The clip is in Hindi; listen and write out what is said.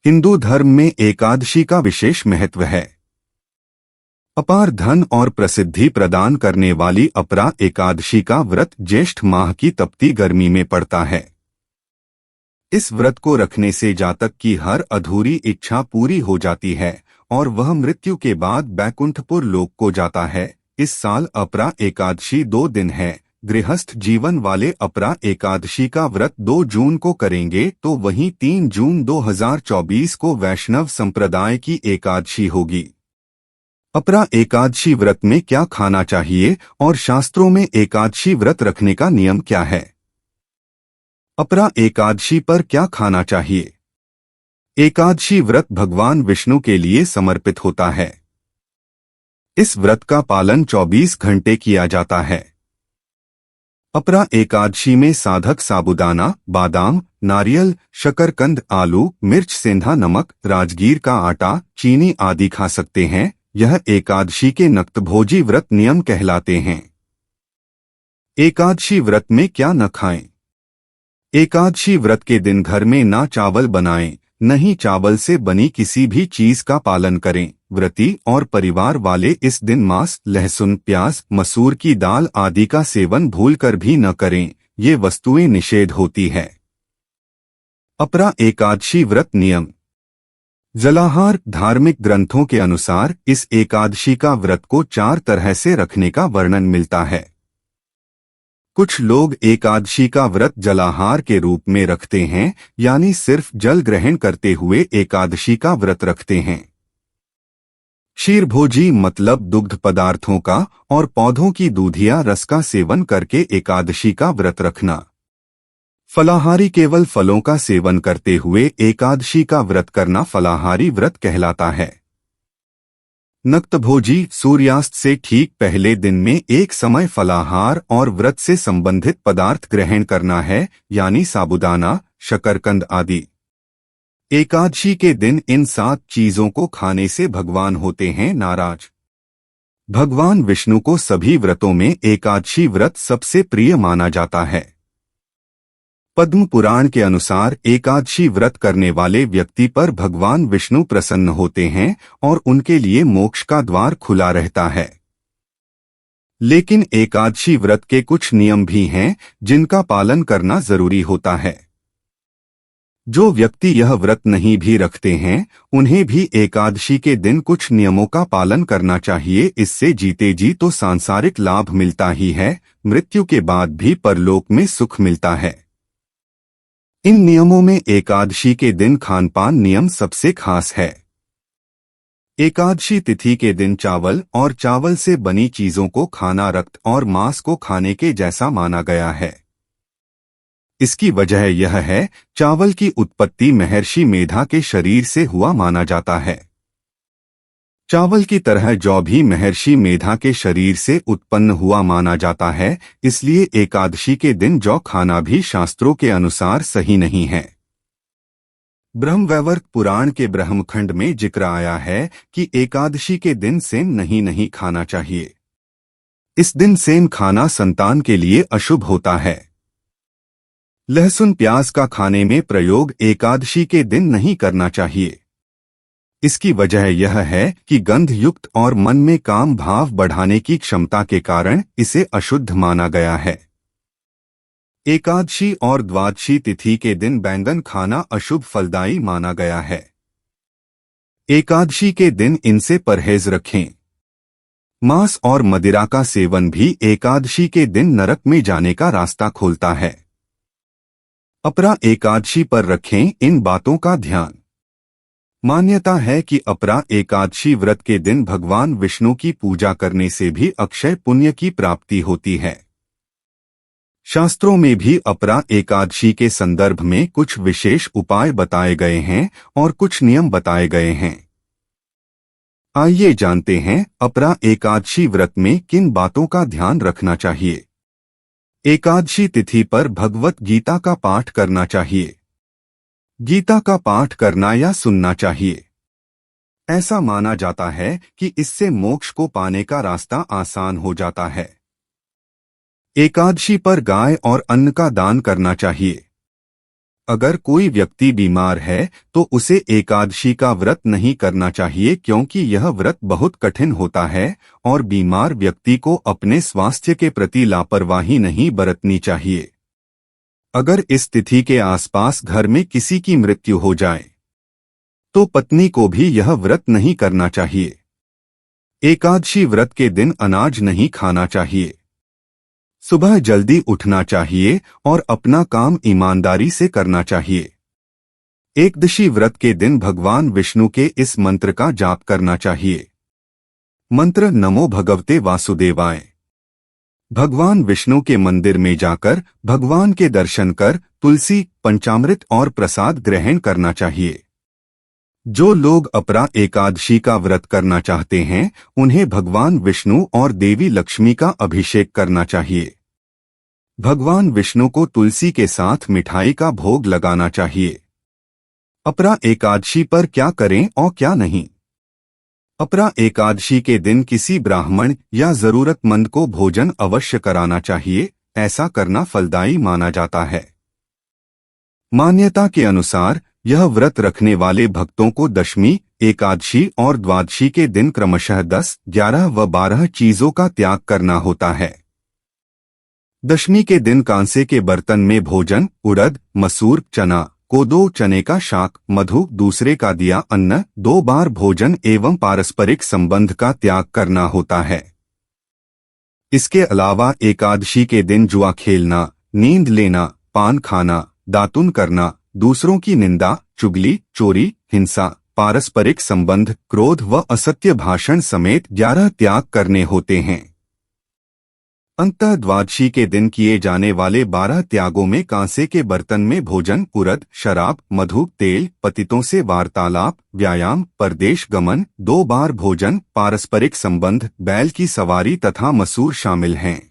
हिंदू धर्म में एकादशी का विशेष महत्व है। अपार धन और प्रसिद्धि प्रदान करने वाली अपरा एकादशी का व्रत ज्येष्ठ माह की तपती गर्मी में पड़ता है। इस व्रत को रखने से जातक की हर अधूरी इच्छा पूरी हो जाती है और वह मृत्यु के बाद बैकुंठपुर लोक को जाता है। इस साल अपरा एकादशी 2 दिन है। गृहस्थ जीवन वाले अपरा एकादशी का व्रत 2 जून को करेंगे तो वहीं 3 जून 2024 को वैष्णव संप्रदाय की एकादशी होगी। अपरा एकादशी व्रत में क्या खाना चाहिए और शास्त्रों में एकादशी व्रत रखने का नियम क्या है? अपरा एकादशी पर क्या खाना चाहिए? एकादशी व्रत भगवान विष्णु के लिए समर्पित होता है। इस व्रत का पालन 24 घंटे किया जाता है। अपरा एकादशी में साधक साबूदाना, बादाम, नारियल, शकरकंद, आलू, मिर्च, सेंधा नमक, राजगीर का आटा, चीनी आदि खा सकते हैं। यह एकादशी के नक्तभोजी व्रत नियम कहलाते हैं। एकादशी व्रत में क्या न खाएं? एकादशी व्रत के दिन घर में ना चावल बनाएं, न ही चावल से बनी किसी भी चीज का पालन करें। व्रती और परिवार वाले इस दिन मांस, लहसुन, प्याज, मसूर की दाल आदि का सेवन भूलकर भी न करें। ये वस्तुएं निषेध होती है। अपरा एकादशी व्रत नियम। जलाहार धार्मिक ग्रंथों के अनुसार इस एकादशी का व्रत को 4 तरह से रखने का वर्णन मिलता है। कुछ लोग एकादशी का व्रत जलाहार के रूप में रखते हैं, यानी सिर्फ जल ग्रहण करते हुए एकादशी का व्रत रखते हैं। क्षीरभोजी मतलब दुग्ध पदार्थों का और पौधों की दूधिया रस का सेवन करके एकादशी का व्रत रखना। फलाहारी केवल फलों का सेवन करते हुए एकादशी का व्रत करना फलाहारी व्रत कहलाता है। नक्तभोजी सूर्यास्त से ठीक पहले दिन में एक समय फलाहार और व्रत से संबंधित पदार्थ ग्रहण करना है, यानी साबूदाना, शकरकंद आदि। एकादशी के दिन इन 7 चीजों को खाने से भगवान होते हैं नाराज। भगवान विष्णु को सभी व्रतों में एकादशी व्रत सबसे प्रिय माना जाता है। पद्म पुराण के अनुसार एकादशी व्रत करने वाले व्यक्ति पर भगवान विष्णु प्रसन्न होते हैं और उनके लिए मोक्ष का द्वार खुला रहता है। लेकिन एकादशी व्रत के कुछ नियम भी हैं जिनका पालन करना जरूरी होता है। जो व्यक्ति यह व्रत नहीं भी रखते हैं उन्हें भी एकादशी के दिन कुछ नियमों का पालन करना चाहिए। इससे जीते जी तो सांसारिक लाभ मिलता ही है, मृत्यु के बाद भी परलोक में सुख मिलता है। इन नियमों में एकादशी के दिन खानपान नियम सबसे खास है। एकादशी तिथि के दिन चावल और चावल से बनी चीजों को खाना रक्त और मांस को खाने के जैसा माना गया है। इसकी वजह यह है, चावल की उत्पत्ति महर्षि मेधा के शरीर से हुआ माना जाता है। चावल की तरह जौ भी महर्षि मेधा के शरीर से उत्पन्न हुआ माना जाता है, इसलिए एकादशी के दिन जौ खाना भी शास्त्रों के अनुसार सही नहीं है। ब्रह्मवैवर्त पुराण के ब्रह्मखंड में जिक्र आया है कि एकादशी के दिन सेम नहीं खाना चाहिए। इस दिन सेम खाना संतान के लिए अशुभ होता है। लहसुन प्याज का खाने में प्रयोग एकादशी के दिन नहीं करना चाहिए। इसकी वजह यह है कि गंध युक्त और मन में काम भाव बढ़ाने की क्षमता के कारण इसे अशुद्ध माना गया है। एकादशी और द्वादशी तिथि के दिन बैंगन खाना अशुभ फलदायी माना गया है। एकादशी के दिन इनसे परहेज रखें। मांस और मदिरा का सेवन भी एकादशी के दिन नरक में जाने का रास्ता खोलता है। अपरा एकादशी पर रखें इन बातों का ध्यान। मान्यता है कि अपरा एकादशी व्रत के दिन भगवान विष्णु की पूजा करने से भी अक्षय पुण्य की प्राप्ति होती है। शास्त्रों में भी अपरा एकादशी के संदर्भ में कुछ विशेष उपाय बताए गए हैं और कुछ नियम बताए गए हैं। आइए जानते हैं अपरा एकादशी व्रत में किन बातों का ध्यान रखना चाहिए। एकादशी तिथि पर भगवत गीता का पाठ करना चाहिए। गीता का पाठ करना या सुनना चाहिए। ऐसा माना जाता है कि इससे मोक्ष को पाने का रास्ता आसान हो जाता है। एकादशी पर गाय और अन्न का दान करना चाहिए। अगर कोई व्यक्ति बीमार है तो उसे एकादशी का व्रत नहीं करना चाहिए, क्योंकि यह व्रत बहुत कठिन होता है और बीमार व्यक्ति को अपने स्वास्थ्य के प्रति लापरवाही नहीं बरतनी चाहिए। अगर इस तिथि के आसपास घर में किसी की मृत्यु हो जाए तो पत्नी को भी यह व्रत नहीं करना चाहिए। एकादशी व्रत के दिन अनाज नहीं खाना चाहिए। सुबह जल्दी उठना चाहिए और अपना काम ईमानदारी से करना चाहिए। एकदशी व्रत के दिन भगवान विष्णु के इस मंत्र का जाप करना चाहिए। मंत्र नमो भगवते वासुदेवाय। भगवान विष्णु के मंदिर में जाकर भगवान के दर्शन कर तुलसी, पंचामृत और प्रसाद ग्रहण करना चाहिए। जो लोग अपरा एकादशी का व्रत करना चाहते हैं उन्हें भगवान विष्णु और देवी लक्ष्मी का अभिषेक करना चाहिए। भगवान विष्णु को तुलसी के साथ मिठाई का भोग लगाना चाहिए। अपरा एकादशी पर क्या करें और क्या नहीं। अपरा एकादशी के दिन किसी ब्राह्मण या जरूरतमंद को भोजन अवश्य कराना चाहिए। ऐसा करना फलदायी माना जाता है। मान्यता के अनुसार यह व्रत रखने वाले भक्तों को दशमी, एकादशी और द्वादशी के दिन क्रमशः 10, 11 व 12 चीजों का त्याग करना होता है। दशमी के दिन कांसे के बर्तन में भोजन, उड़द, मसूर, चना, कोदो, चने का शाक, मधु, दूसरे का दिया अन्न, 2 बार भोजन एवं पारस्परिक संबंध का त्याग करना होता है। इसके अलावा एकादशी के दिन जुआ खेलना, नींद लेना, पान खाना, दातुन करना, दूसरों की निंदा, चुगली, चोरी, हिंसा, पारस्परिक संबंध, क्रोध व असत्य भाषण समेत 11 त्याग करने होते हैं। अंततः द्वादशी के दिन किए जाने वाले 12 त्यागों में कांसे के बर्तन में भोजन, उड़द, शराब, मधु, तेल, पतितों से वार्तालाप, व्यायाम, परदेश गमन, 2 बार भोजन, पारस्परिक संबंध, बैल की सवारी तथा मसूर शामिल हैं।